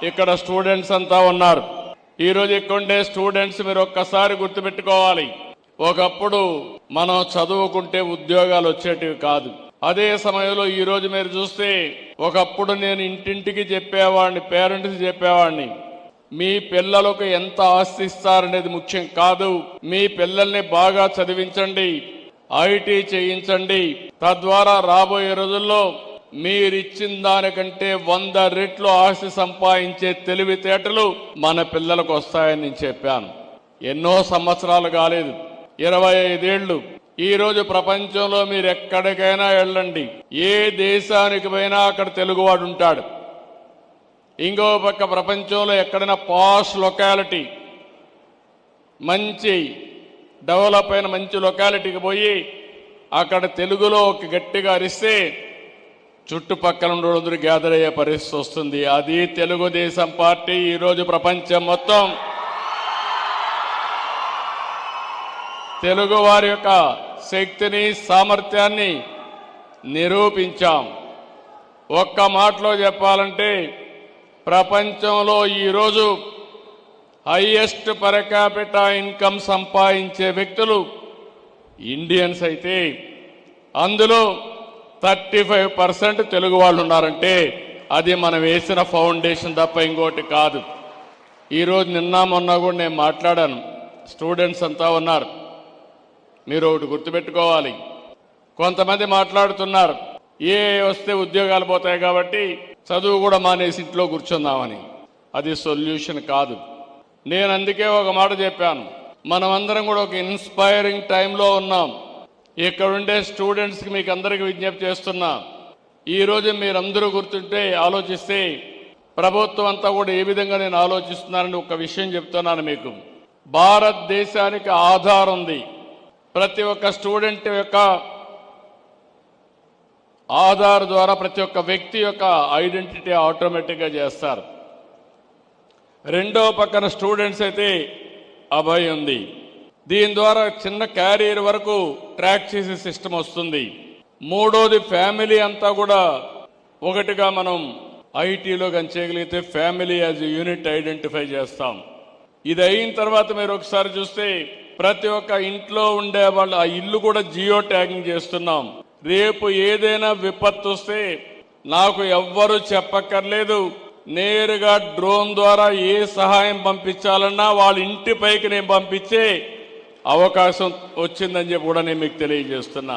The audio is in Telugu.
ఇక్కడ స్టూడెంట్స్ అంతా ఉన్నారు. ఈరోజు ఇక్కడ ఉండే స్టూడెంట్స్ మీరు ఒక్కసారి గుర్తుపెట్టుకోవాలి. ఒకప్పుడు మనం చదువుకుంటే ఉద్యోగాలు వచ్చేటివి కాదు. అదే సమయంలో ఈరోజు మీరు చూస్తే ఒకప్పుడు నేను ఇంటింటికి చెప్పేవాడిని, పేరెంట్స్ చెప్పేవాడిని, మీ పిల్లలకు ఎంత ఆస్తి ఇస్తారనేది ముఖ్యం కాదు, మీ పిల్లల్ని బాగా చదివించండి, ఐటీ చేయించండి, తద్వారా రాబోయే రోజుల్లో మీరిచ్చిన దానికంటే 100 రెట్లు ఆస్తి సంపాదించే తెలివితేటలు మన పిల్లలకు వస్తాయని నేను చెప్పాను. ఎన్నో సంవత్సరాలు కాలేదు, 25 ఏళ్లు. ఈరోజు ప్రపంచంలో మీరు ఎక్కడికైనా వెళ్ళండి, ఏ దేశానికి పోయినా అక్కడ తెలుగువాడు ఉంటాడు. ఇంకో పక్క ప్రపంచంలో ఎక్కడైనా పాష్ లొకాలిటీ, మంచి డెవలప్ అయిన మంచి లొకాలిటీకి పోయి అక్కడ తెలుగులో ఒక గట్టిగా అరిస్తే చుట్టుపక్కల ఉండేందరూ గ్యాదర్ అయ్యే పరిస్థితి వస్తుంది. అది తెలుగుదేశం పార్టీ ఈరోజు ప్రపంచం మొత్తం తెలుగు వారి యొక్క శక్తిని, సామర్థ్యాన్ని నిరూపించాం. ఒక్క మాటలో చెప్పాలంటే ప్రపంచంలో ఈరోజు హైయెస్ట్ పర్ క్యాపిటా ఇన్కమ్ సంపాదించే వ్యక్తులు ఇండియన్స్ అయితే అందులో 35% తెలుగు వాళ్ళు ఉన్నారంటే అది మనం వేసిన ఫౌండేషన్ తప్ప ఇంకోటి కాదు. ఈరోజు నిన్న మొన్న కూడా నేను మాట్లాడాను, స్టూడెంట్స్ అంతా ఉన్నారు. మీరు ఒకటి గుర్తుపెట్టుకోవాలి, కొంతమంది మాట్లాడుతున్నారు ఏ వస్తే ఉద్యోగాలు పోతాయి కాబట్టి చదువు కూడా మానేసి ఇంట్లో కూర్చుందామని. అది సొల్యూషన్ కాదు. నేను అందుకే ఒక మాట చెప్పాను, మనమందరం కూడా ఒక ఇన్స్పైరింగ్ టైంలో ఉన్నాం. ఇక్కడుండే స్టూడెంట్స్కి మీకు అందరికీ విజ్ఞప్తి చేస్తున్నా, ఈరోజు మీరందరూ గుర్తుంటే ఆలోచిస్తే ప్రభుత్వం అంతా కూడా ఏ విధంగా నేను ఆలోచిస్తున్నానని ఒక విషయం చెప్తున్నాను మీకు. భారతదేశానికి ఆధార్ ఉంది. ప్రతి ఒక్క స్టూడెంట్ యొక్క ఆధార్ ద్వారా ప్రతి ఒక్క వ్యక్తి యొక్క ఐడెంటిటీ ఆటోమేటిక్గా చేస్తారు. రెండో పక్కన స్టూడెంట్స్ అయితే అభయ్ ఉంది. దీని ద్వారా చిన్న క్యారియర్ వరకు ట్రాక్ చేసే సిస్టమ్ వస్తుంది. మూడోది ఫ్యామిలీ అంతా కూడా ఒకటిగా మనం ఐటీలో చేయగలిగితే ఫ్యామిలీ యాజ్ యూనిట్ ఐడెంటిఫై చేస్తాం. ఇది అయిన తర్వాత మీరు ఒకసారి చూస్తే ప్రతి ఒక్క ఇంట్లో ఉండే వాళ్ళు ఆ ఇల్లు కూడా జియో ట్యాగింగ్ చేస్తున్నాం. రేపు ఏదైనా విపత్తు వస్తే నాకు ఎవ్వరూ చెప్పక్కర్లేదు, నేరుగా డ్రోన్ ద్వారా ఏ సహాయం పంపించాలన్నా వాళ్ళ ఇంటి పైకి నేను పంపించే అవకాశం వచ్చిందని చెప్పి కూడా నేను మీకు తెలియజేస్తున్నా.